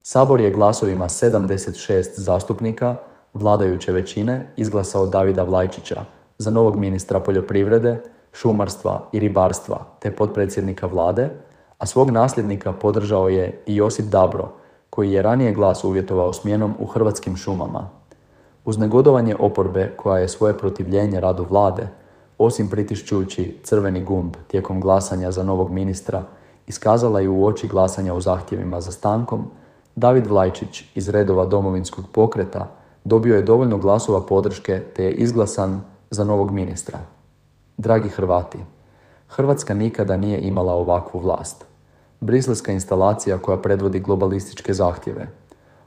Sabor je glasovima 76 zastupnika vladajuće većine izglasao Davida Vlajčića za novog ministra poljoprivrede, šumarstva i ribarstva te potpredsjednika vlade, a svog nasljednika podržao je i Josip Dabro, koji je ranije glas uvjetovao smjenom u Hrvatskim šumama. Uz negodovanje oporbe koja je svoje protivljenje radu vlade, osim pritišćujući crveni gumb tijekom glasanja za novog ministra, iskazala i u oči glasanja u zahtjevima za stankom, David Vlajčić iz redova Domovinskog pokreta dobio je dovoljno glasova podrške te je izglasan za novog ministra. Dragi Hrvati, Hrvatska nikada nije imala ovakvu vlast. Briselska instalacija koja predvodi globalističke zahtjeve,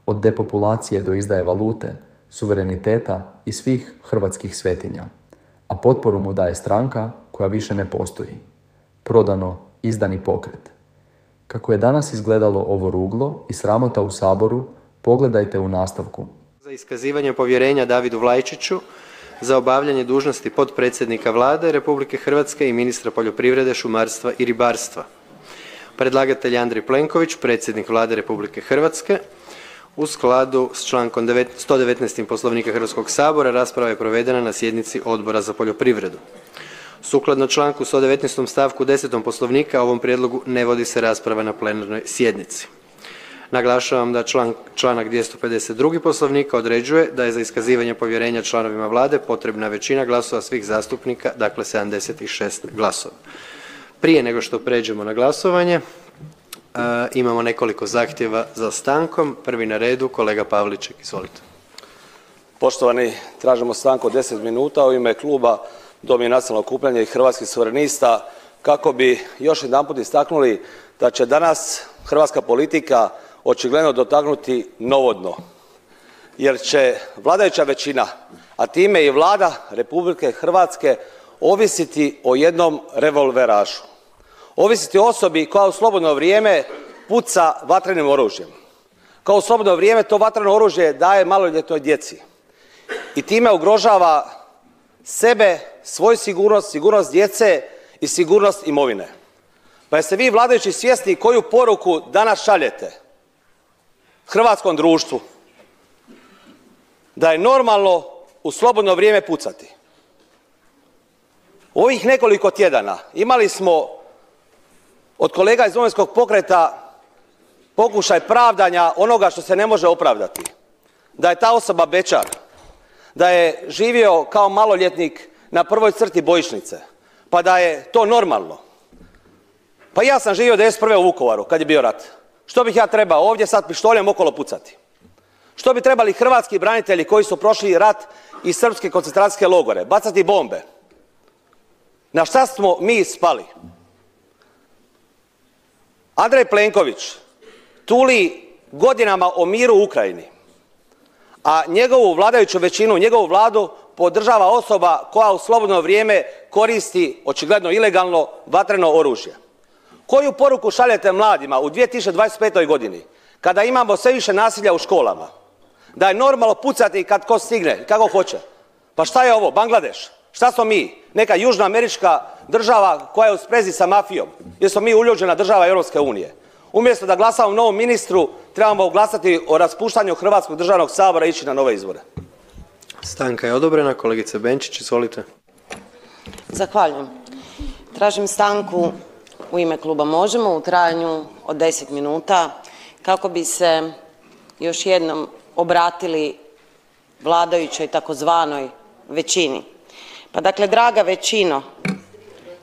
od depopulacije do izdaje valute, suvereniteta i svih hrvatskih svetinja, a potporu mu daje stranka koja više ne postoji. Prodano, izdani pokret. Kako je danas izgledalo ovo ruglo i sramota u Saboru, pogledajte u nastavku. Za iskazivanje povjerenja Davidu Vlajčiću za obavljanje dužnosti potpredsjednika Vlade Republike Hrvatske i ministra poljoprivrede, šumarstva i ribarstva. Predlagatelj Andrej Plenković, predsjednik Vlade Republike Hrvatske. U skladu s člankom 119. Poslovnika Hrvatskog sabora rasprava je provedena na sjednici Odbora za poljoprivredu. Sukladno članku 119. stavku 10. Poslovnika o ovom prijedlogu ne vodi se rasprava na plenarnoj sjednici. Naglašavam da članak 252. Poslovnika određuje da je za iskazivanje povjerenja članovima Vlade potrebna većina glasova svih zastupnika, dakle 76 glasova. Prije nego što pređemo na glasovanje, imamo nekoliko zahtjeva za stankom. Prvi na redu, kolega Pavliček, izvolite. Poštovani, tražimo stanku od 10 minuta u ime kluba Dom je nacionalno okupljanje i Hrvatskih suverenista kako bi još jedanput istaknuli da će danas hrvatska politika očigledno dotaknuti novo dno. Jer će vladajuća većina, a time i Vlada Republike Hrvatske ovisiti o jednom revolverašu. Ovisiti o osobi koja u slobodno vrijeme puca vatrenim oružjem. Kao u slobodno vrijeme to vatreno oružje daje maloljetnoj djeci. I time ugrožava sebe, svoju sigurnost, sigurnost djece i sigurnost imovine. Pa jeste vi vladajući svjesni koju poruku danas šaljete hrvatskom društvu? Da je normalno u slobodno vrijeme pucati. U ovih nekoliko tjedana imali smo od kolega iz Domovinskog pokreta pokušaj pravdanja onoga što se ne može opravdati. Da je ta osoba bećar, da je živio kao maloljetnik na prvoj crti bojišnice, pa da je to normalno. Pa ja sam živio 1991. u Vukovaru kad je bio rat. Što bih ja trebao ovdje sad pištoljem okolo pucati? Što bi trebali hrvatski branitelji koji su prošli rat i srpske koncentracijske logore bacati bombe? Na šta smo mi spali? Andrej Plenković tuli godinama o miru u Ukrajini, a njegovu vladajuću većinu, njegovu vladu podržava osoba koja u slobodno vrijeme koristi očigledno ilegalno vatreno oružje. Koju poruku šaljete mladima u 2025. godini kada imamo sve više nasilja u školama? Da je normalno pucati kad ko stigne, kako hoće. Pa šta je ovo, Bangladeš? Šta smo mi? Neka južnoamerička država koja je u sprezi sa mafijom? Jer smo mi uljuđena država Europske unije. Umjesto da glasamo novom ministru, trebamo glasati o raspuštanju Hrvatskog državnog sabora i ići na nove izbore. Stanka je odobrena. Kolegice Benčić, izvolite. Zahvaljujem. Tražim stanku u ime kluba Možemo u trajanju od 10 minuta kako bi se još jednom obratili vladajućoj takozvanoj većini. Pa dakle, draga većino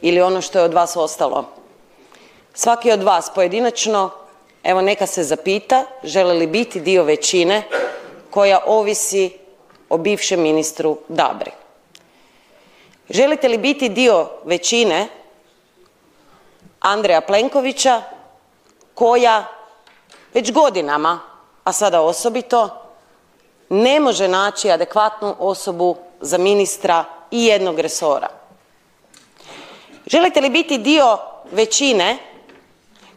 ili ono što je od vas ostalo, svaki od vas pojedinačno, evo neka se zapita žele li biti dio većine koja ovisi o bivšem ministru Dabri. Želite li biti dio većine Andreja Plenkovića koja već godinama, a sada osobito, ne može naći adekvatnu osobu za ministra i jednog resora? Želite li biti dio većine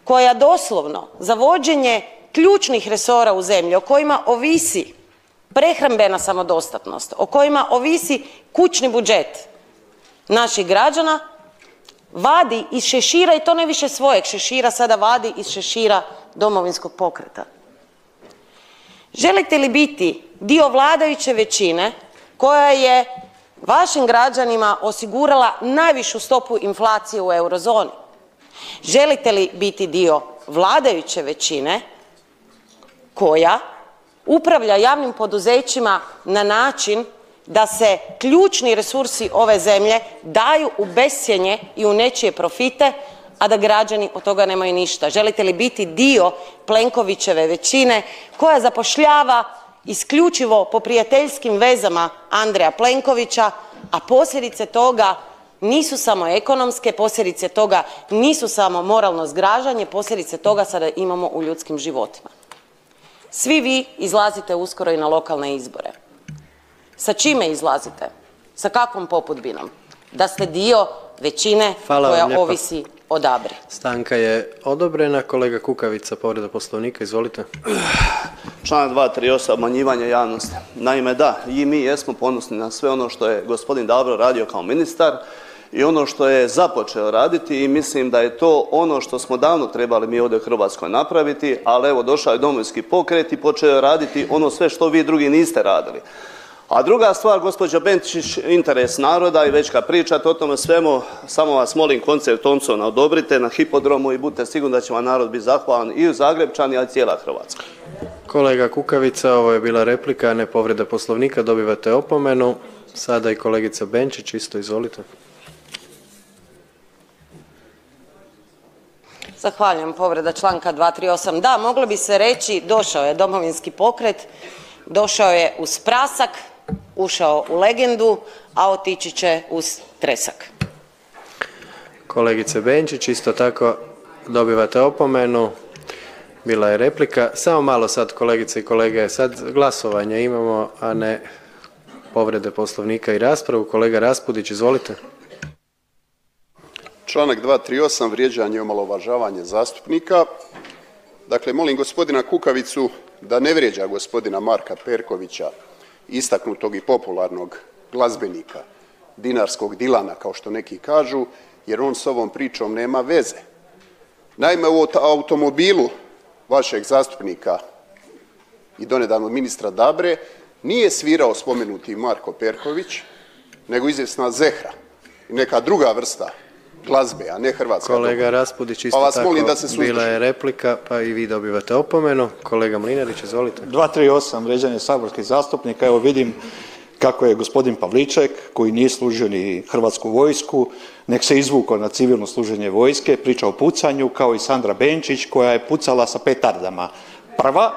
koja doslovno za vođenje ključnih resora u zemlji o kojima ovisi prehrambena samodostatnost, o kojima ovisi kućni budžet naših građana, vadi iz šešira, i to ne više svojeg šešira, sada vadi iz šešira Domovinskog pokreta? Želite li biti dio vladajuće većine koja je vašim građanima osigurala najvišu stopu inflacije u eurozoni? Želite li biti dio vladajuće većine koja upravlja javnim poduzećima na način da se ključni resursi ove zemlje daju u bescjenje i u nečije profite, a da građani od toga nemaju ništa? Želite li biti dio Plenkovićeve većine koja zapošljava isključivo po prijateljskim vezama Andreja Plenkovića, a posljedice toga nisu samo ekonomske, posljedice toga nisu samo moralno zgražanje, posljedice toga sada imamo u ljudskim životima. Svi vi izlazite uskoro i na lokalne izbore. Sa čime izlazite? Sa kakvom popudbinom? Da ste dio većine koja ovisi o Dabri. Stanka je odobrena. Kolega Kukavica, povreda Poslovnika, izvolite. Članak 238. obmanjivanje javnosti. Naime, da, i mi jesmo ponosni na sve ono što je gospodin Dabro radio kao ministar i ono što je započeo raditi i mislim da je to ono što smo davno trebali mi ovdje u Hrvatskoj napraviti, ali evo došao je Domovinski pokret i počeo je raditi ono sve što vi drugi niste radili. A druga stvar, gospođo Benčić, interes naroda i već kad pričate o tome svemu, samo vas molim koncert Thompsona odobrite na hipodromu i budite sigurni da će vam narod biti zahvalan i u Zagrepčani, a i cijela Hrvatska. Kolega Kukavica, ovo je bila replika, a ne povreda Poslovnika, dobivate opomenu. Sada i kolegica Benčić, isto izvolite. Zahvaljujem, povreda članka 238. Da, moglo bi se reći došao je Domovinski pokret, došao je uz prasak, ušao u legendu, a otići će uz tresak. Kolegice Benčić, isto tako dobivate opomenu. Bila je replika. Samo malo sad, kolegice i kolege, sad glasovanje imamo, a ne povrede Poslovnika i raspravu. Kolega Raspudić, izvolite. Članak 238. vrijeđanje i omalovažavanje zastupnika. Dakle, molim gospodina Kukavicu da ne vrijeđa gospodina Marka Perkovića, istaknutog i popularnog glazbenika, dinarskog Dilana, kao što neki kažu, jer on s ovom pričom nema veze. Naime, u automobilu vašeg zastupnika i donedavno ministra Dabre nije svirao spomenuti Marko Perković, nego izvjesna Zehra i neka druga vrsta glazbe, a ne hrvatska. Kolega Raspudić, isto tako bila je replika, pa i vi dobivate opomenu. Kolega Mlinarić, izvolite. 238. vrijeđanje saborskih zastupnika. Evo vidim kako je gospodin Pavliček, koji nije služio ni hrvatsku vojsku, nek se izvukao na civilno služenje vojske, priča o pucanju, kao i Sandra Benčić koja je pucala sa petardama prva.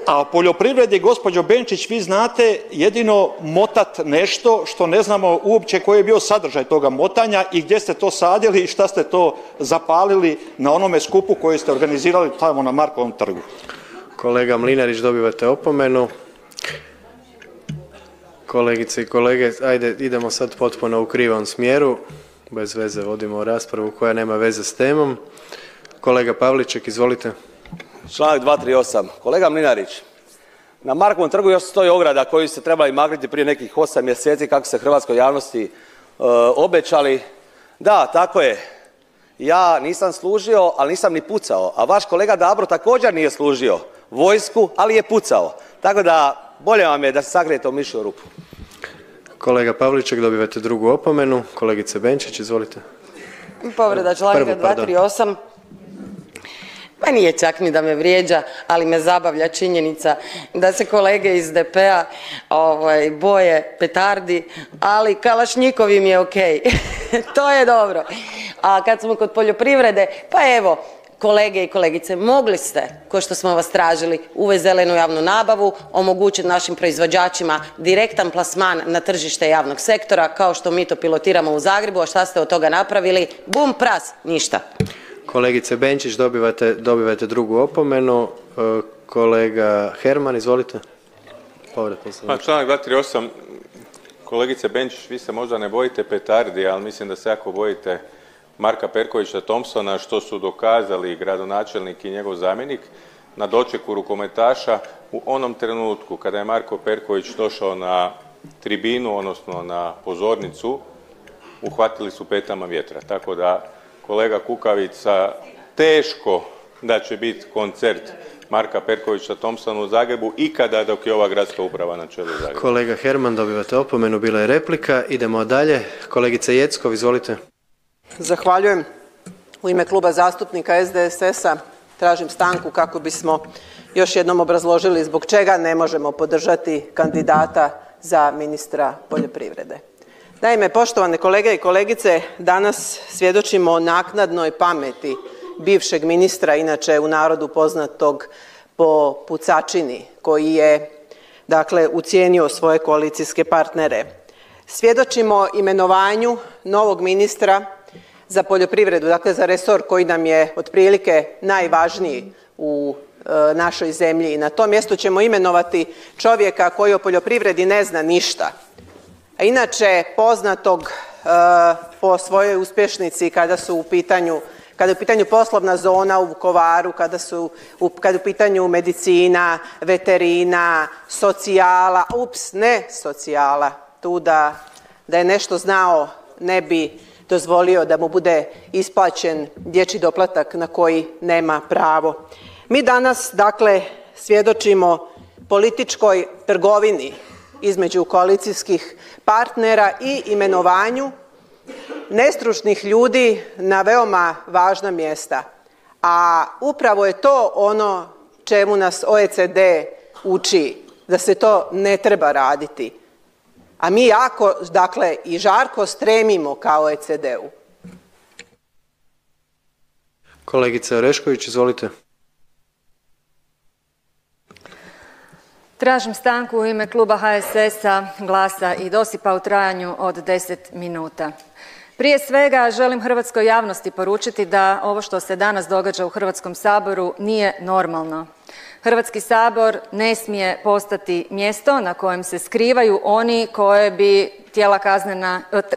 A o poljoprivredi, gospođo Benčić, vi znate jedino motat nešto što ne znamo uopće koji je bio sadržaj toga motanja i gdje ste to sadili i šta ste to zapalili na onome skupu koji ste organizirali tamo na Markovom trgu. Kolega Mlinarić, dobivate opomenu. Kolegice i kolege, ajde, idemo sad potpuno u krivom smjeru. Bez veze vodimo raspravu koja nema veze s temom. Kolega Pavliček, izvolite. Članak 238. Kolega Mlinarić, na Markovom trgu još stoji ograda koju ste trebali magliti prije nekih 8 mjeseci kako ste hrvatskoj javnosti obećali. Da, tako je. Ja nisam služio, ali nisam ni pucao. A vaš kolega Dabro također nije služio vojsku, ali je pucao. Tako da bolje vam je da se sakrijete u mišju rupu. Kolega Pavliček, dobivate drugu opomenu. Kolegice Benčić, izvolite. Povreda članka 238. Pa nije čak ni da me vrijeđa, ali me zabavlja činjenica da se kolege iz DP-a boje petardi, ali kalašnjikov im je okej. To je dobro. A kad smo kod poljoprivrede, pa evo, kolege i kolegice, mogli ste, ko što smo vas tražili, uvesti zelenu javnu nabavu, omogućiti našim proizvođačima direktan plasman na tržište javnog sektora, kao što mi to pilotiramo u Zagrebu, a šta ste od toga napravili? Bum, pras, ništa. Kolegice Benčić, dobivate drugu opomenu. Kolega Herman, izvolite. Pa članak 238. Kolegice Benčić, vi se možda ne bojite petardi, ali mislim da se jako bojite Marka Perkovića Thompsona, što su dokazali gradonačelnik i njegov zamjenik na dočeku rukometaša u onom trenutku kada je Marko Perković došao na tribinu, odnosno na pozornicu, uhvatili su petama vjetra. Tako da kolega Kukavica teško da će biti koncert Marka Perkovića Thompsona u Zagrebu ikada dok je ova gradska uprava na čelu Zagreba. Kolega Herman, dobivate opomenu, bila je replika. Idemo dalje. Kolegice Jeckov, izvolite. Zahvaljujem. U ime Kluba zastupnika SDSS-a tražim stanku kako bismo još jednom obrazložili zbog čega ne možemo podržati kandidata za ministra poljoprivrede. Naime, poštovane kolege i kolegice, danas svjedočimo naknadnoj pameti bivšeg ministra, inače u narodu poznatog po pucačini, koji je, dakle, ucijenio svoje koalicijske partnere. Svjedočimo imenovanju novog ministra za poljoprivredu, dakle za resor koji nam je otprilike najvažniji u našoj zemlji. I na tom mjestu ćemo imenovati čovjeka koji o poljoprivredi ne zna ništa. A inače poznatog po svojoj uspješnici kada je u pitanju poslovna zona u Vukovaru, kada je u pitanju medicina, veterina, socijala, ne socijala, tu da je nešto znao ne bi dozvolio da mu bude isplaćen dječji doplatak na koji nema pravo. Mi danas, dakle, svjedočimo političkoj trgovini između koalicijskih partnera i imenovanju nestručnih ljudi na veoma važna mjesta. A upravo je to ono čemu nas OECD uči, da se to ne treba raditi. A mi jako, dakle, i žarko stremimo kao OECD-u. Kolegica Orešković, izvolite. Tražim stanku u ime kluba HSS-a, GLAS-a i DOSIP-a u trajanju od 10 minuta. Prije svega želim hrvatskoj javnosti poručiti da ovo što se danas događa u Hrvatskom saboru nije normalno. Hrvatski sabor ne smije postati mjesto na kojem se skrivaju oni koje bi tijela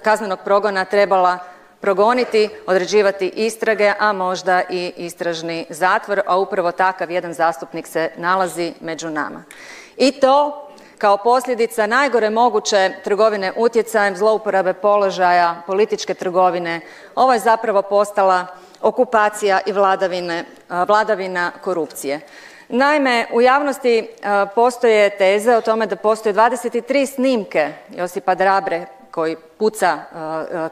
kaznenog progona trebala progoniti, određivati istrage, a možda i istražni zatvor, a upravo takav jedan zastupnik se nalazi među nama. I to kao posljedica najgore moguće trgovine utjecajem, zlouporabe položaja, političke trgovine. Ovo je zapravo postala okupacija i vladavina korupcije. Naime, u javnosti postoje teze o tome da postoje 23 snimke Josipa Drabre koji puca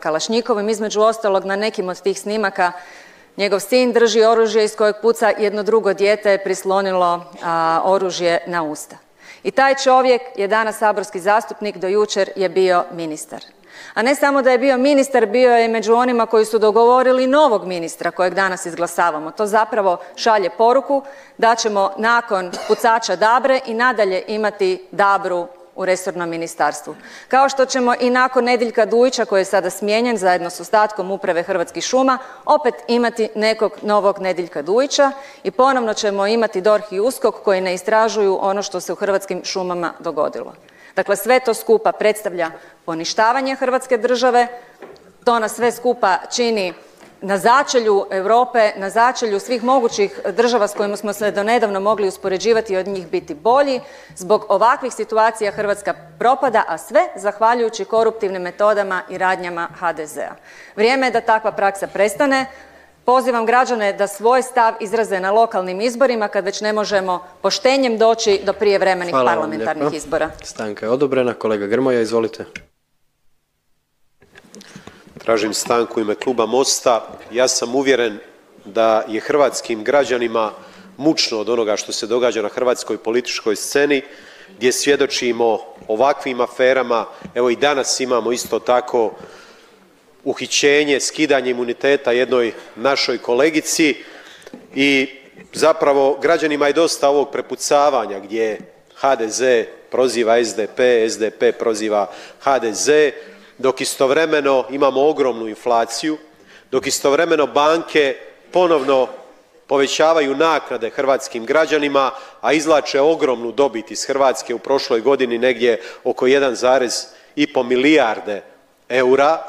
kalašnjikovom. Između ostalog, na nekim od tih snimaka njegov sin drži oružje iz kojeg puca, jedno drugo dijete je prislonilo oružje na usta. I taj čovjek je danas saborski zastupnik, do jučer je bio ministar. A ne samo da je bio ministar, bio je među onima koji su dogovorili novog ministra kojeg danas izglasavamo. To zapravo šalje poruku da ćemo nakon pucača Dabre i nadalje imati Dabru u resornom ministarstvu. Kao što ćemo i nakon Nediljka Dujića, koji je sada smijenjen zajedno s ostatkom uprave Hrvatskih šuma, opet imati nekog novog Nediljka Dujića i ponovno ćemo imati DORH i USKOK koji ne istražuju ono što se u Hrvatskim šumama dogodilo. Dakle, sve to skupa predstavlja poništavanje Hrvatske države, to nas sve skupa čini na začelju Europe, na začelju svih mogućih država s kojima smo se donedavno mogli uspoređivati i od njih biti bolji. Zbog ovakvih situacija Hrvatska propada, a sve zahvaljujući koruptivnim metodama i radnjama HDZ-a. Vrijeme je da takva praksa prestane. Pozivam građane da svoj stav izraze na lokalnim izborima kad već ne možemo poštenjem doći do prijevremenih parlamentarnih izbora. Stanka je odobrena. Kolega Grmoja, izvolite. Tražim stanku u ime kluba Mosta. Ja sam uvjeren da je hrvatskim građanima mučno od onoga što se događa na hrvatskoj političkoj sceni, gdje svjedočimo ovakvim aferama. Evo i danas imamo isto tako uhićenje, skidanje imuniteta jednoj našoj kolegici i zapravo građanima je dosta ovog prepucavanja gdje HDZ proziva SDP, SDP proziva HDZ, dok istovremeno imamo ogromnu inflaciju, dok istovremeno banke ponovno povećavaju naknade hrvatskim građanima, a izvlače ogromnu dobit iz Hrvatske u prošloj godini negdje oko 1,5 milijarde eura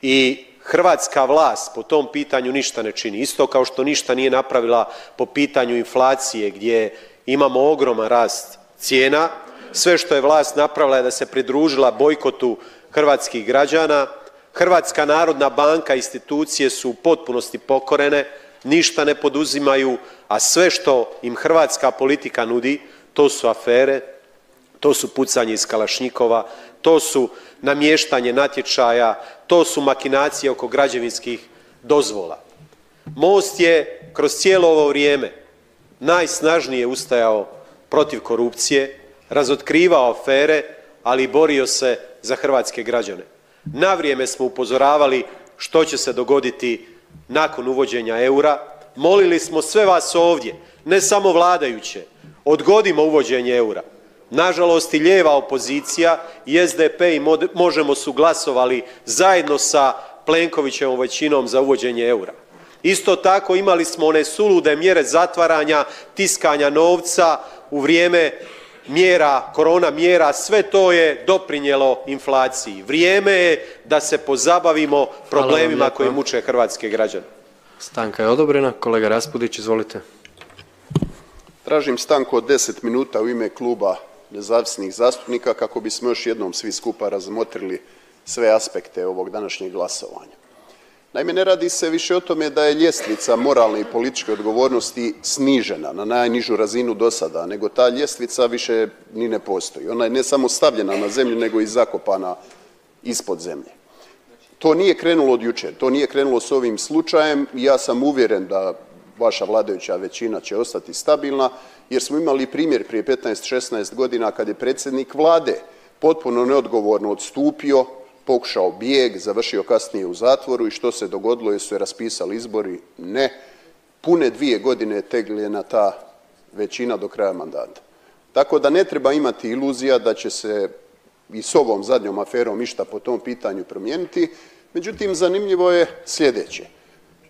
i hrvatska vlast po tom pitanju ništa ne čini. Isto kao što ništa nije napravila po pitanju inflacije gdje imamo ogroman rast cijena. Sve što je vlast napravila je da se pridružila bojkotu hrvatskih građana. Hrvatska narodna banka, institucije su u potpunosti pokorene. ništa ne poduzimaju, a sve što im hrvatska politika nudi, to su afere, to su pucanje iz kalašnjikova, to su namještanje natječaja, to su makinacije oko građevinskih dozvola. Most je kroz cijelo ovo vrijeme najsnažnije ustajao protiv korupcije, razotkrivao afere, ali i borio se za hrvatske građane. Na vrijeme smo upozoravali što će se dogoditi nakon uvođenja eura. Molili smo sve vas ovdje, ne samo vladajuće, odgodimo uvođenje eura. Nažalost i lijeva opozicija i SDP i Možemo su glasovali zajedno sa Plenkovićevom većinom za uvođenje eura. Isto tako imali smo one sulude mjere zatvaranja, tiskanja novca u vrijeme mjera, korona mjera, sve to je doprinijelo inflaciji. Vrijeme je da se pozabavimo problemima koji muče hrvatske građane. Stanka je odobrena. Kolega Raspudić, izvolite. Tražim stanku od 10 minuta u ime kluba nezavisnih zastupnika kako bismo još jednom svi skupa razmotrili sve aspekte ovog današnjeg glasovanja. Naime, ne radi se više o tome da je ljestvica moralne i političke odgovornosti snižena na najnižu razinu do sada, nego ta ljestvica više ni ne postoji. Ona je ne samo stavljena na zemlju, nego i zakopana ispod zemlje. To nije krenulo od jučer, to nije krenulo s ovim slučajem i ja sam uvjeren da vaša vladajuća većina će ostati stabilna, jer smo imali primjer prije 15-16 godina kad je predsjednik vlade potpuno neodgovorno odstupio, pokušao bijeg, završio kasnije u zatvoru i što se dogodilo, jesu se raspisali izbori? Ne. Pune 2 godine je tegljena ta većina do kraja mandata. Tako da ne treba imati iluzija da će se i s ovom zadnjom aferom išta po tom pitanju promijeniti. Međutim, zanimljivo je sljedeće.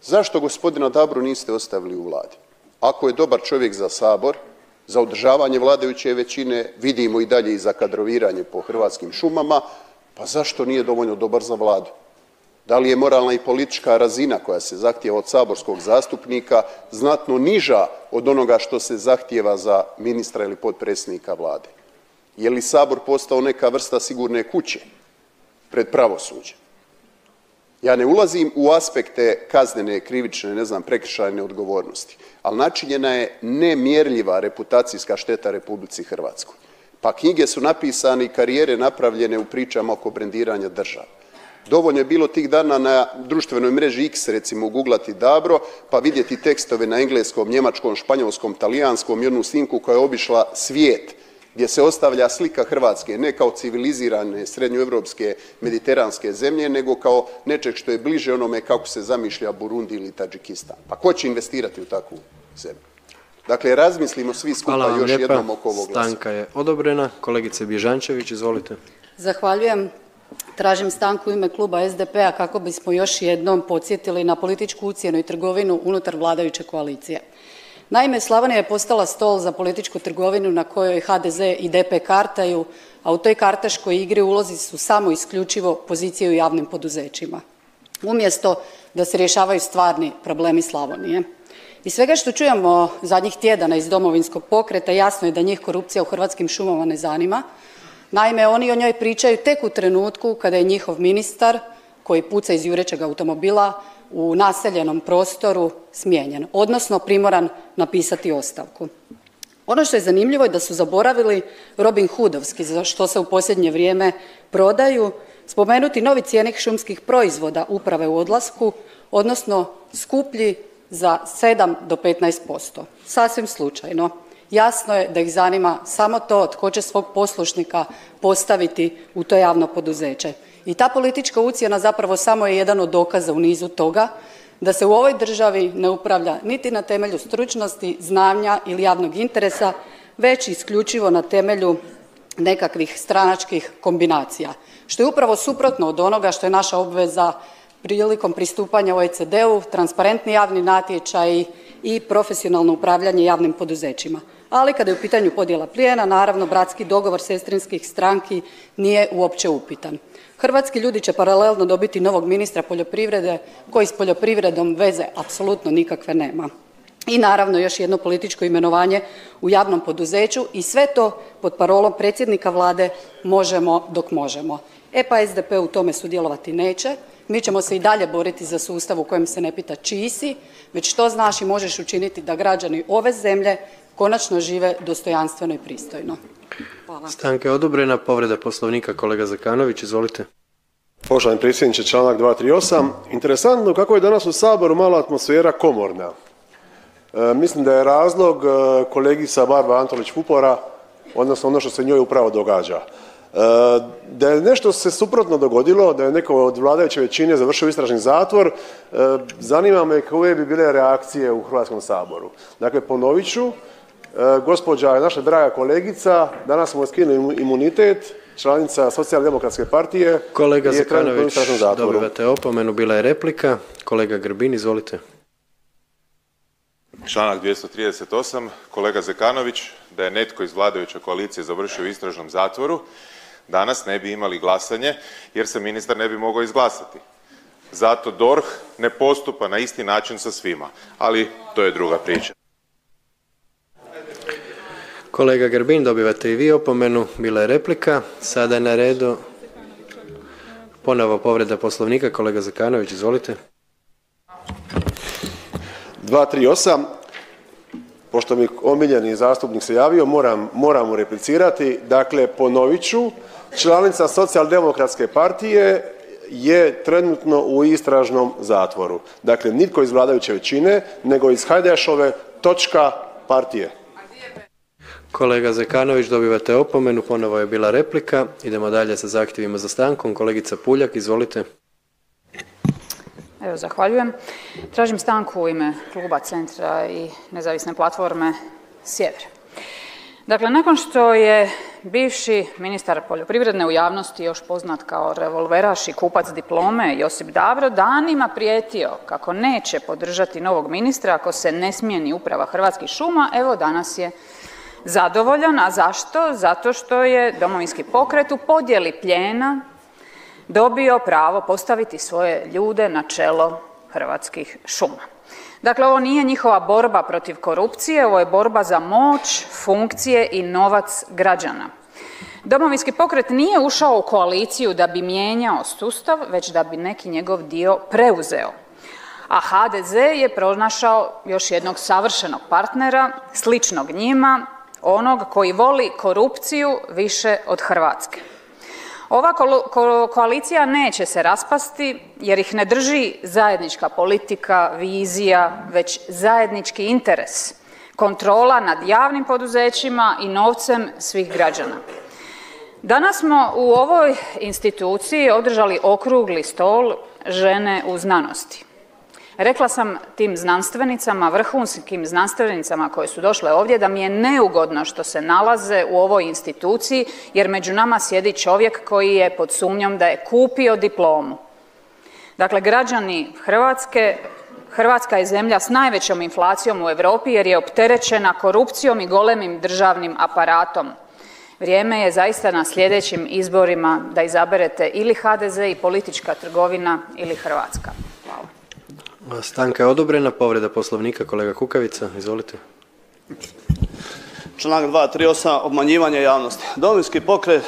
Zašto gospodina Dabru niste ostavili u vladi? Ako je dobar čovjek za Sabor, za održavanje vladajuće većine, vidimo i dalje i za kadroviranje po Hrvatskim šumama, pa zašto nije dovoljno dobar za vladu? Da li je moralna i politička razina koja se zahtijeva od saborskog zastupnika znatno niža od onoga što se zahtijeva za ministra ili potpredsjednika vlade? Je li Sabor postao neka vrsta sigurne kuće pred pravosuđem? Ja ne ulazim u aspekte kaznene, krivične, ne znam, prekršajne odgovornosti, ali načinjena je nemjerljiva reputacijska šteta Republici Hrvatskoj. Pa knjige su napisane i karijere napravljene u pričama oko brendiranja države. Dovoljno je bilo tih dana na društvenoj mreži X, recimo, googlati Dabro, pa vidjeti tekstove na engleskom, njemačkom, španjolskom, talijanskom i onu snimku koja je obišla svijet, gdje se ostavlja slika Hrvatske ne kao civilizirane srednjoevropske mediteranske zemlje, nego kao nečeg što je bliže onome kako se zamišlja Burundi ili Tadžikistan. Pa ko će investirati u takvu zemlju? Dakle, razmislimo svi skupa još jednom oko ovog glasa. Stanka je odobrena. Kolegice Bježančević, izvolite. Zahvaljujem. Tražim stanku u ime kluba SDP-a kako bismo još jednom podsjetili na političku ucjenu i trgovinu unutar vladajuće koalicije. Naime, Slavonija je postala stol za političku trgovinu na kojoj HDZ i DP kartaju, a u toj kartaškoj igri ulozi su samo isključivo pozicije u javnim poduzećima, umjesto da se rješavaju stvarni problemi Slavonije. Iz svega što čujemo zadnjih tjedana iz Domovinskog pokreta jasno je da njih korupcija u Hrvatskim šumama ne zanima. Naime, oni o njoj pričaju tek u trenutku kada je njihov ministar, koji puca iz jurećeg automobila, u naseljenom prostoru smijenjen, odnosno primoran napisati ostavku. Ono što je zanimljivo je da su zaboravili Robin Hoodovski, za što se u posljednje vrijeme prodaju, spomenuti novi cjenik šumskih proizvoda uprave u odlasku, odnosno skuplji za 7 do 15%. Sasvim slučajno. Jasno je da ih zanima samo to tko će svog poslušnika postaviti u to javno poduzeće. I ta politička ucjena zapravo samo je jedan od dokaza u nizu toga da se u ovoj državi ne upravlja niti na temelju stručnosti, znanja ili javnog interesa, već isključivo na temelju nekakvih stranačkih kombinacija, što je upravo suprotno od onoga što je naša obveza prilikom pristupanja OECD-u, transparentni javni natječaji i profesionalno upravljanje javnim poduzećima. Ali kada je u pitanju podjela plijena, naravno bratski dogovor sestrinskih stranki nije uopće upitan. Hrvatski ljudi će paralelno dobiti novog ministra poljoprivrede koji s poljoprivredom veze apsolutno nikakve nema. i naravno još jedno političko imenovanje u javnom poduzeću i sve to pod parolom predsjednika Vlade možemo dok možemo. E pa SDP u tome sudjelovati neće. Mi ćemo se i dalje boriti za sustav u kojem se ne pita čiji si, već što znaš i možeš učiniti da građani ove zemlje konačno žive dostojanstveno i pristojno. Hvala. Stanka je odobrena. Povreda Poslovnika, kolega Zekanović, izvolite. Poštovani predsjedniče, članak 238. Interesantno kako je danas u Saboru malo atmosfera komorna. Mislim da je razlog kolegica Barbara Antolić Vupora, odnosno ono što se njoj upravo događa. Da je nešto se suprotno dogodilo, da je neko od vladajuće većine završio istražni zatvor, zanima me koje bi bile reakcije u Hrvatskom saboru. Dakle, ponovit ću, gospođa je naša draga kolegica, danas smo skinuli imunitet, članica Socijaldemokratske partije. Kolega Zekanović, dobivate opomenu, bila je replika. Kolega Grbin, izvolite. Članak 238. Kolega Zekanović, da je netko iz vladajuće koalicije završio u istražnom zatvoru, danas ne bi imali glasanje jer se ministar ne bi mogao izglasati. Zato DORH ne postupa na isti način sa svima, ali to je druga priča. Kolega Grbin, dobivate i vi opomenu, bila je replika. Sada je na redu ponovo povreda Poslovnika, kolega Zekanović, izvolite. 238. Pošto mi omiljeni zastupnik se javio, moram mu replicirati. Dakle, ponovit ću, članica Socijaldemokratske partije je trenutno u istražnom zatvoru. Dakle, nitko iz vladajuće većine, nego iz Hajdašove partije. Kolega Zekanović, dobivate opomenu, ponovo je bila replika. Idemo dalje sa zahtjevima za stankom. Kolegica Puljak, izvolite. Evo, zahvaljujem. Tražim stanku u ime Kluba Centra i nezavisne platforme Sjever. Dakle, nakon što je bivši ministar poljoprivrede u javnosti još poznat kao revolveraš i kupac diplome Josip Dabro danima prijetio kako neće podržati novog ministra ako se ne smijeni uprava Hrvatskih šuma, evo danas je zadovoljan. A zašto? Zato što je Domovinski pokret u podjeli plijena dobio pravo postaviti svoje ljude na čelo Hrvatskih šuma. Dakle, ovo nije njihova borba protiv korupcije, ovo je borba za moć, funkcije i novac građana. Domovinski pokret nije ušao u koaliciju da bi mijenjao sustav, već da bi neki njegov dio preuzeo. A HDZ je pronašao još jednog savršenog partnera, sličnog njima, onog koji voli korupciju više od Hrvatske. Ova koalicija neće se raspasti jer ih ne drži zajednička politika, vizija, već zajednički interes, kontrola nad javnim poduzećima i novcem svih građana. Danas smo u ovoj instituciji održali okrugli stol Žene u znanosti. Rekla sam tim znanstvenicama, vrhunskim znanstvenicama koje su došle ovdje, da mi je neugodno što se nalaze u ovoj instituciji jer među nama sjedi čovjek koji je pod sumnjom da je kupio diplomu. Dakle, građani Hrvatske, Hrvatska je zemlja s najvećom inflacijom u Europi jer je opterećena korupcijom i golemim državnim aparatom. Vrijeme je zaista na sljedećim izborima da izaberete ili HDZ i politička trgovina ili Hrvatska. Hvala. Stanka je odobrena. Povreda Poslovnika, kolega Kukavica, izvolite. Članak 238. obmanjivanje javnosti. Domovinski pokret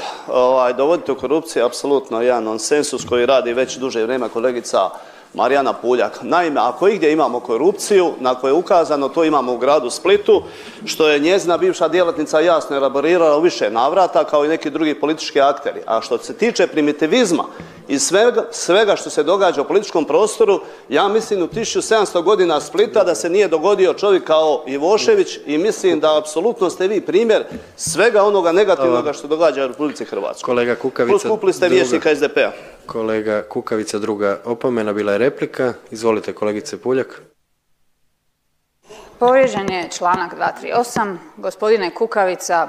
dovoditi u korupciju je apsolutno jedan nonsensus koji radi već duže vrijeme kolegica Marijana Puljak. Naime, ako igdje imamo korupciju na koju je ukazano, to imamo u gradu Splitu, što je njezina bivša djelatnica jasno elaborirala u više navrata, kao i neki drugi politički akteri. A što se tiče primitivizma i svega što se događa u političkom prostoru, ja mislim u 1700 godina Splita da se nije dogodio čovjek kao Ivošević i mislim da apsolutno ste vi primjer svega onoga negativnoga što događa u Republici Hrvatskoj. Kolega Kukavica, kupili ste vijećnika SDP-a. Kolega Kukavica, druga opomena, bila je replika. Izvolite, kolegice Puljak. Povrijeđen je članak 238. Gospodine Kukavica,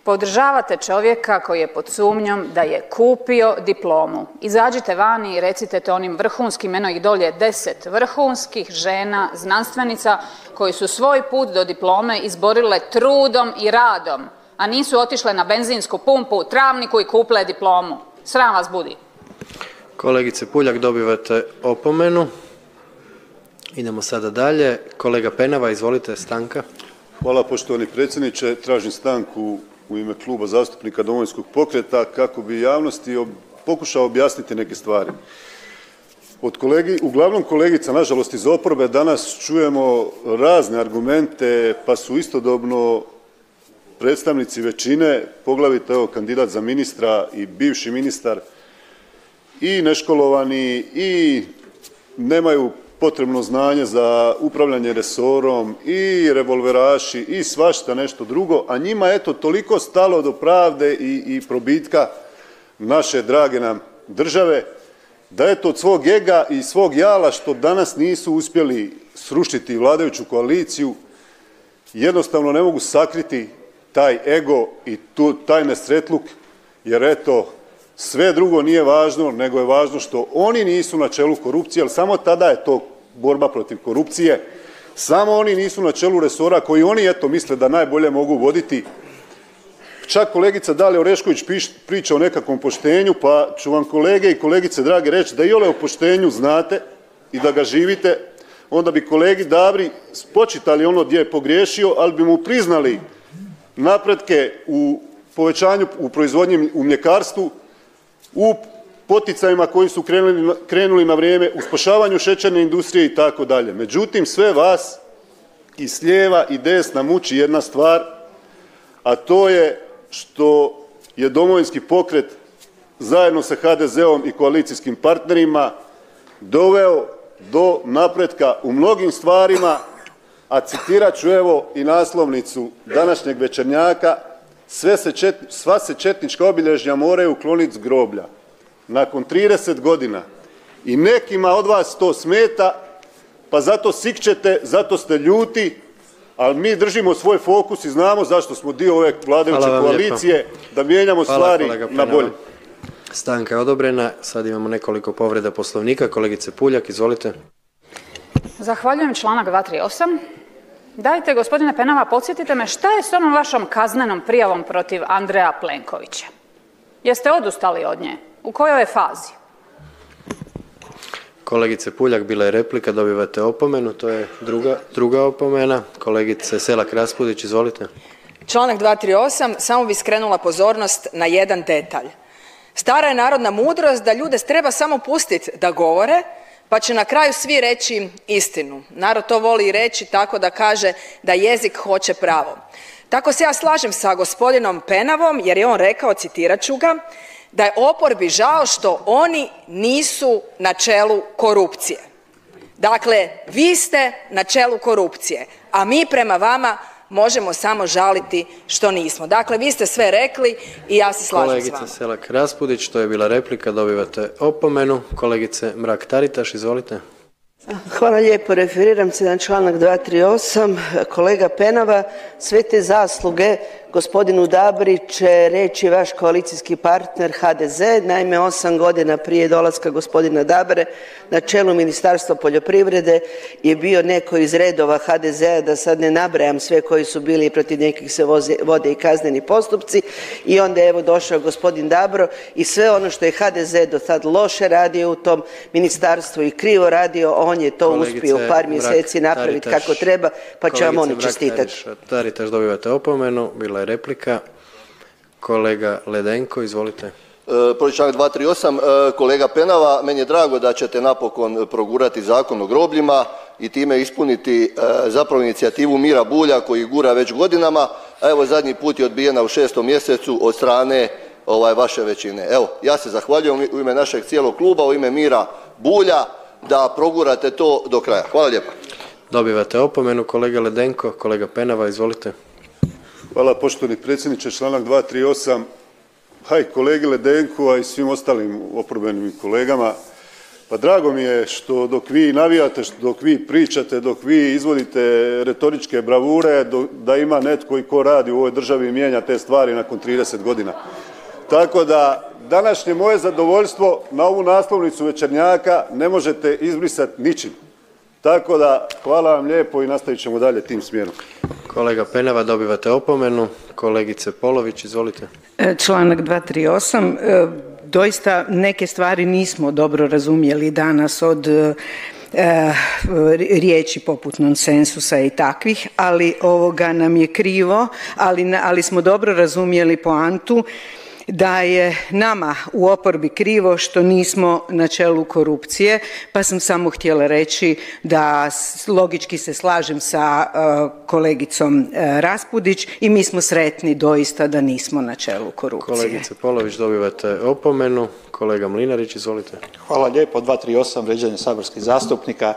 podržavate čovjeka koji je pod sumnjom da je kupio diplomu. Izađite vani i recite to onim vrhunskim, eno ih dolje 10 vrhunskih žena, znanstvenica koji su svoj put do diplome izborile trudom i radom, a nisu otišle na benzinsku pumpu u Travniku i kupile diplomu. Sram vas budi. Kolegice Puljak, dobivate opomenu. Idemo sada dalje. Kolega Penava, izvolite, stanka. Hvala poštovani predsjedniče. Tražim stanku u ime Kluba zastupnika Domovinskog pokreta kako bi javnosti pokušao objasniti neke stvari. Uglavnom kolegica, nažalost iz oporbe, danas čujemo razne argumente, pa su istodobno predstavnici većine, poglavito evo kandidat za ministra i bivši ministar, i neškolovani i nemaju potrebno znanje za upravljanje resorom i revolveraši i svašta nešto drugo, a njima eto toliko stalo do pravde i probitka naše drage nam države, da eto od svog ega i svog jala što danas nisu uspjeli srušiti vladajuću koaliciju, jednostavno ne mogu sakriti taj ego i taj nesretluk, jer eto sve drugo nije važno, nego je važno što oni nisu na čelu korupcije, jer samo tada je to borba protiv korupcije. Samo oni nisu na čelu resora koji oni eto misle da najbolje mogu voditi. Čak kolegica Dalija Orešković priča o nekakvom poštenju, pa ću vam kolege i kolegice drage reći da iole o poštenju znate i da ga živite, onda bi kolegi Dabri spočitali ono gdje je pogriješio, ali bi mu priznali napretke u povećanju u proizvodnji u mljekarstvu, u poticajima koji su krenuli na vrijeme, u spašavanju šećerne industrije i tako dalje. Međutim, sve vas i s lijeva i desna muči jedna stvar, a to je što je Domovinski pokret zajedno sa HDZ-om i koalicijskim partnerima doveo do napretka u mnogim stvarima, a citirat ću evo i naslovnicu današnjeg Večernjaka: sva se četnička obilježja moraju ukloniti s groblja. Nakon 30 godina. I nekima od vas to smeta, pa zato sikćete, zato ste ljuti, ali mi držimo svoj fokus i znamo zašto smo dio ove vladajuće koalicije, da mijenjamo stvari na bolje. Stanka je odobrena. Sad imamo nekoliko povreda Poslovnika. Kolegice Puljak, izvolite. Zahvaljujem, članak 238. Dajte, gospodine Penava, podsjetite me šta je s onom vašom kaznenom prijavom protiv Andreja Plenkovića? Jeste odustali od nje? U kojoj je fazi? Kolegice Puljak, bila je replika, dobivate opomenu, to je druga opomena. Kolegice Selak Raspudić, izvolite. Članak 238, samo bi skrenula pozornost na jedan detalj. Stara je narodna mudrost da ljude treba samo pustiti da govore, pa će na kraju svi reći istinu. Narod to voli reći tako da kaže da jezik hoće pravo. Tako se ja slažem sa gospodinom Penavom, jer je on rekao, citirat ću ga, da je oporbi žao što oni nisu na čelu korupcije. Dakle, vi ste na čelu korupcije, a mi prema vama možemo samo žaliti što nismo. Dakle, vi ste sve rekli i ja se slažem s vama. Kolegice Selak Raspudić, to je bila replika, dobivate opomenu. Kolegice Mrak-Taritaš, izvolite. Hvala lijepo. Referiram se na članak 238. Kolega Penava, sve te zasluge gospodinu Dabri će reći vaš koalicijski partner HDZ. Naime, 8 godina prije dolaska gospodina Dabre na čelu Ministarstva poljoprivrede je bio neko iz redova HDZ-a, da sad ne nabrajam sve koji su bili i protiv nekih se vode i kazneni postupci, i onda je evo došao gospodin Dabro i sve ono što je HDZ do sad loše radio u tom ministarstvu i krivo radio, on je to uspio u par mjeseci napraviti kako treba, pa će vam oni čestitati. Taritaš, dobivate opomenu, bila je replika. Kolega Ledenko, izvolite. Povrijeđen članak 238. Kolega Penava, meni je drago da ćete napokon progurati Zakon o grobljima i time ispuniti zapravo inicijativu Mira Bulja koji gura već godinama, a evo zadnji put je odbijena u 6. mjesecu od strane vaše većine. Evo, ja se zahvaljujem u ime našeg cijelog kluba, u ime Mira Bulja, da progurate to do kraja. Hvala lijepo. Dobivate opomenu, kolega Ledenko. Kolega Penava, izvolite. Hvala poštovani predsjedniče, članak 238. Haj kolegi Ledenku, a i svim ostalim oporbenim kolegama, pa drago mi je što dok vi navijate, dok vi pričate, dok vi izvodite retoričke bravure, da ima netko i ko radi u ovoj državi i mijenja te stvari nakon 30 godina. Tako da današnje moje zadovoljstvo na ovu naslovnicu Večernjaka ne možete izbrisati ničim. Tako da hvala vam lijepo i nastavit ćemo dalje tim smjerom. Kolega Penava, dobivate opomenu. Kolegice Polović, izvolite. Članak 238. Doista neke stvari nismo dobro razumjeli danas, od riječi poput nonsensusa i takvih, ali nam je krivo, ali smo dobro razumjeli poantu da je nama u oporbi krivo što nismo na čelu korupcije, pa sam samo htjela reći da logički se slažem sa kolegicom Raspudić i mi smo sretni doista da nismo na čelu korupcije. Kolegice Polović, dobivate opomenu. Kolega Mlinarić, izvolite. Hvala lijepo. 238. vrijeđanje saborskih zastupnika.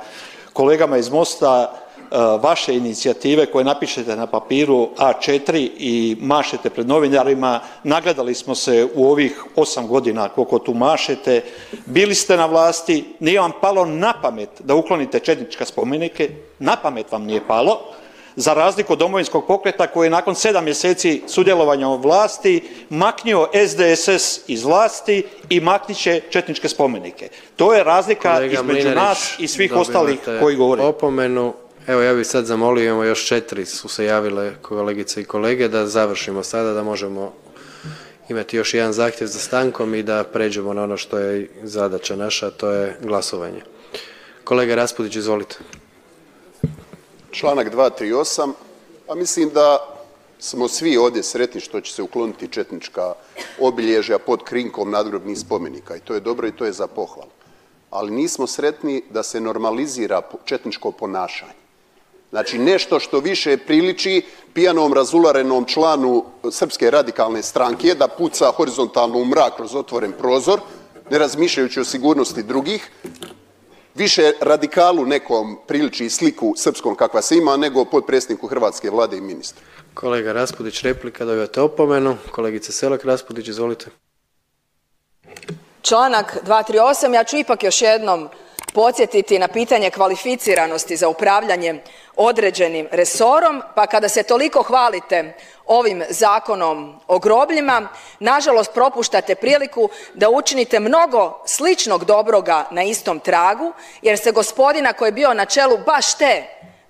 Kolegama iz Mosta, vaše inicijative koje napišete na papiru A4 i mašete pred novinarima, nagledali smo se u ovih 8 godina koliko tu mašete, bili ste na vlasti, nije vam palo na pamet da uklonite četničke spomenike, na pamet vam nije palo, za razliku od Domovinskog pokreta koji je nakon 7 mjeseci sudjelovanja u vlasti maknio SDSS iz vlasti i maknit će četničke spomenike. To je razlika između nas i svih ostalih koji govore. Opomenu. Evo, ja bih sad zamolio, imamo još 4 su se javile kolegice i kolege, da završimo sada, da možemo imati još jedan zahtjev za stankom i da pređemo na ono što je zadaća naša, to je glasovanje. Kolega Raspudić, izvolite. Članak 238. Pa mislim da smo svi ovdje sretni što će se ukloniti četnička obilježja pod krinkom nadgrobnih spomenika i to je dobro i to je za pohvalu. Ali nismo sretni da se normalizira četničko ponašanje. Znači nešto što više priliči pijanom razularenom članu Srpske radikalne stranke da puca horizontalno u mrak kroz otvoren prozor, ne razmišljajući o sigurnosti drugih, više radikalu nekom priliči sliku srpskom kakva se ima nego potpredsjedniku hrvatske vlade i ministru. Kolega Raspudić, replika, dobivate opomenu. Kolegice Selak Raspudić, izvolite. Članak 238. Ja ću ipak još jednom podsjetiti na pitanje kvalificiranosti za upravljanje određenim resorom, pa kada se toliko hvalite ovim Zakonom o grobljima, nažalost propuštate priliku da učinite mnogo sličnog dobroga na istom tragu, jer ste gospodina koji je bio na čelu baš te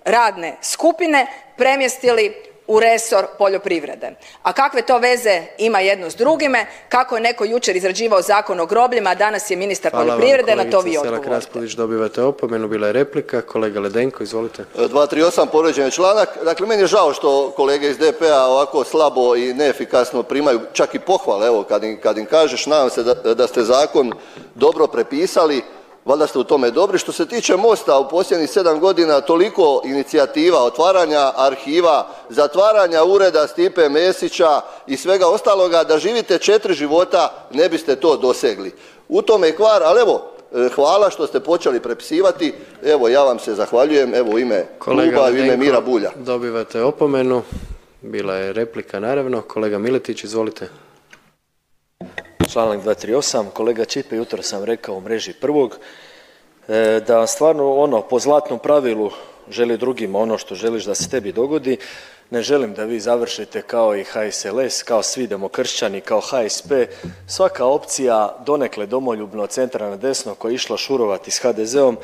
radne skupine premjestili u resor poljoprivrede. A kakve to veze ima jedno s drugime, kako je neko jučer izrađivao Zakon o grobljima, a danas je ministar poljoprivrede, na to vi odgovorite. Selak Raspudić, dobivate opomenu, bila je replika. Kolega Ledenko, izvolite. 238. povrijeđen je članak. Dakle, meni je žao što kolege iz DP-a ovako slabo i neefikasno primaju čak i pohvale, evo, kad im kažeš, nadam se da ste zakon dobro prepisali, valjda ste u tome dobri. Što se tiče Mosta, u posljednjih 7 godina toliko inicijativa, otvaranja arhiva, zatvaranja ureda Stipe Mesića i svega ostaloga, da živite 4 života ne biste to dosegli. U tome je kvar, ali evo, hvala što ste počeli prepisivati. Evo, ja vam se zahvaljujem, evo, u ime kluba i u ime Mira Bulja. Dobivate opomenu. Bila je replika, naravno. Kolega Miletić, izvolite. Članak 238. Kolega Ćipe, jutro sam rekao u Mreži prvog da stvarno po zlatnom pravilu želi drugima ono što želiš da se tebi dogodi. Ne želim da vi završite kao i HSLS, kao svi demokršćani, kao HSP. Svaka opcija donekle domoljubno od centra na desno koja je išla šurovati s HDZ-om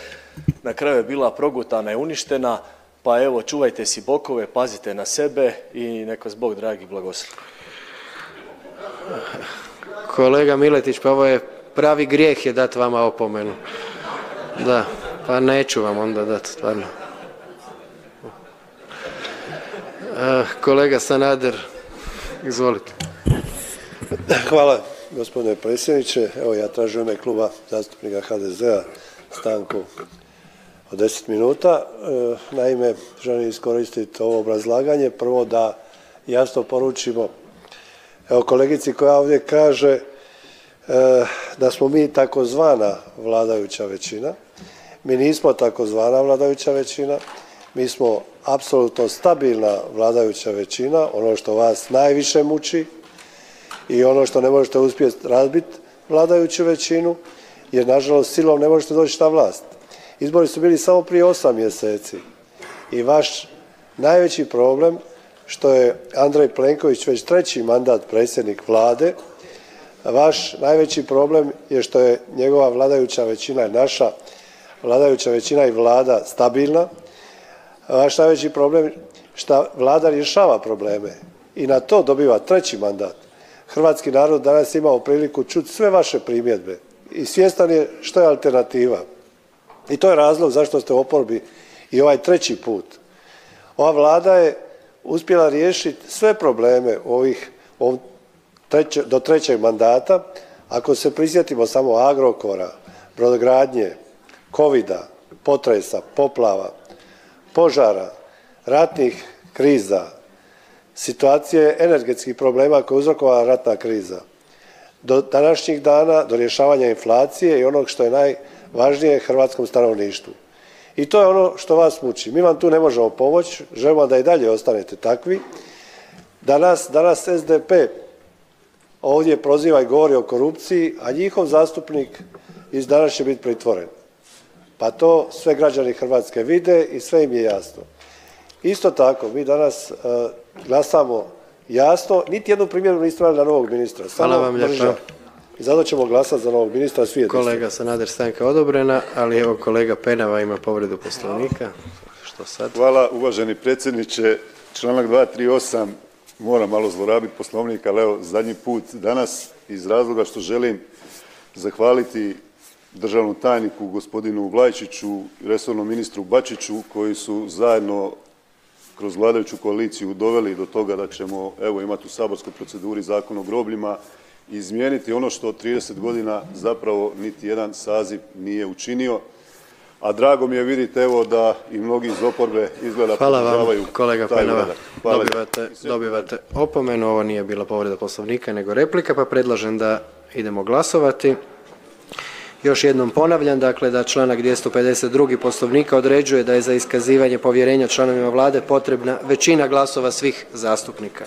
na kraju je bila progutana i uništena. Pa evo, čuvajte si bokove, pazite na sebe i neka vas Bog dragi blagoslovi. Kolega Miletić, pa ovo je pravi grijeh je dati vama opomenu. Da, pa neću vam onda dati, stvarno. Kolega Sanader, izvolite. Hvala, gospodine predsjedniče. Evo, ja tražim u ime kluba zastupnika HDZ-a stanku od 10 minuta. Naime, želim iskoristiti ovo obrazlaganje. Prvo da jasno poručimo, evo, kolegici koja ovdje kaže da smo mi takozvana vladajuća većina. Mi nismo takozvana vladajuća većina, mi smo apsolutno stabilna vladajuća većina, ono što vas najviše muči i ono što ne možete uspjeti razbiti vladajuću većinu, jer nažalost silom ne možete doći na vlast. Izbori su bili samo prije 8 mjeseci i vaš najveći problem što je Andrej Plenković već 3. mandat predsjednik vlade, vaš najveći problem je što je njegova vladajuća većina, naša vladajuća većina i vlada stabilna. Vaš najveći problem što vlada rješava probleme i na to dobiva 3. mandat. Hrvatski narod danas imao priliku čuti sve vaše primjedbe i svjestan je što je alternativa. I to je razlog zašto ste u oporbi i ovaj treći put. Ova Vlada je uspjela riješiti sve probleme do trećeg mandata. Ako se prisjetimo samo Agrokora, brodogradnje, covida, potresa, poplava, požara, ratnih kriza, situacije energetskih problema koje je uzrokovala ratna kriza, do današnjih dana, do rješavanja inflacije i onog što je najvažnije hrvatskom stanovništvu. I to je ono što vas muči. Mi vam tu ne možemo pomoći, želimo da i dalje ostanete takvi. Danas SDP ovdje proziva i govori o korupciji, a njihov zastupnik iz danas će biti pritvoren. Pa to sve građani Hrvatske vide i sve im je jasno. Isto tako, mi danas glasamo jasno, niti jednu primjeru niste imali na novog ministra. Hvala vam lijepa. I zato ćemo glasati za novog ministra svi. Kolega Sanader, stanka odobrena, ali evo kolega Penava ima povredu Poslovnika. Što sad? Hvala uvaženi predsjedniče. Članak 238. Moram malo zlorabiti Poslovnik, ali evo zadnji put danas iz razloga što želim zahvaliti državnom tajniku gospodinu Vlajčiću i resornom ministru Bačiću koji su zajedno kroz vladajuću koaliciju doveli do toga da ćemo evo imati u saborskoj proceduri Zakon o grobljima i izmijeniti ono što 30 godina zapravo niti jedan saziv nije učinio. A drago mi je vidite evo da i mnogi iz oporbe izgleda podržavaju. Hvala vam kolega Penava. Dobivate opomenu, ovo nije bila povreda Poslovnika nego replika, pa predlažem da idemo glasovati. Još jednom ponavljam, dakle da članak 252. Poslovnika određuje da je za iskazivanje povjerenja članovima Vlade potrebna većina glasova svih zastupnika.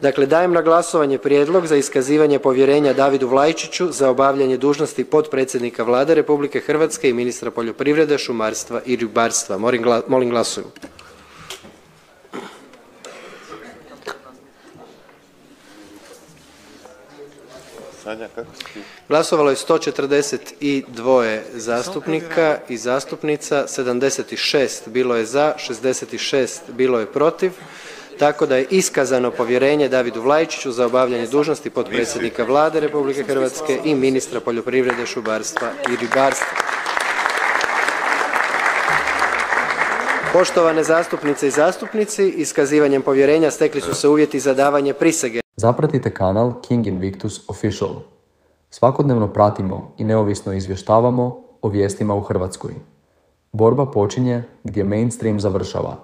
Dakle, dajem na glasovanje prijedlog za iskazivanje povjerenja Davidu Vlajčiću za obavljanje dužnosti potpredsjednika Vlade Republike Hrvatske i ministra poljoprivrede, šumarstva i ribarstva. Molim glasujmo. Glasovalo je 142 zastupnika i zastupnica, 76 bilo je za, 66 bilo je protiv, tako da je iskazano povjerenje Davidu Vlajčiću za obavljanje dužnosti potpredsjednika Vlade Republike Hrvatske i ministra poljoprivrede, šumarstva i ribarstva. Poštovane zastupnice i zastupnici, iskazivanjem povjerenja stekli su se uvjeti za davanje prisege. Zapratite kanal King Invictus Official. Svakodnevno pratimo i neovisno izvještavamo o vijestima u Hrvatskoj. Borba počinje gdje mainstream završava.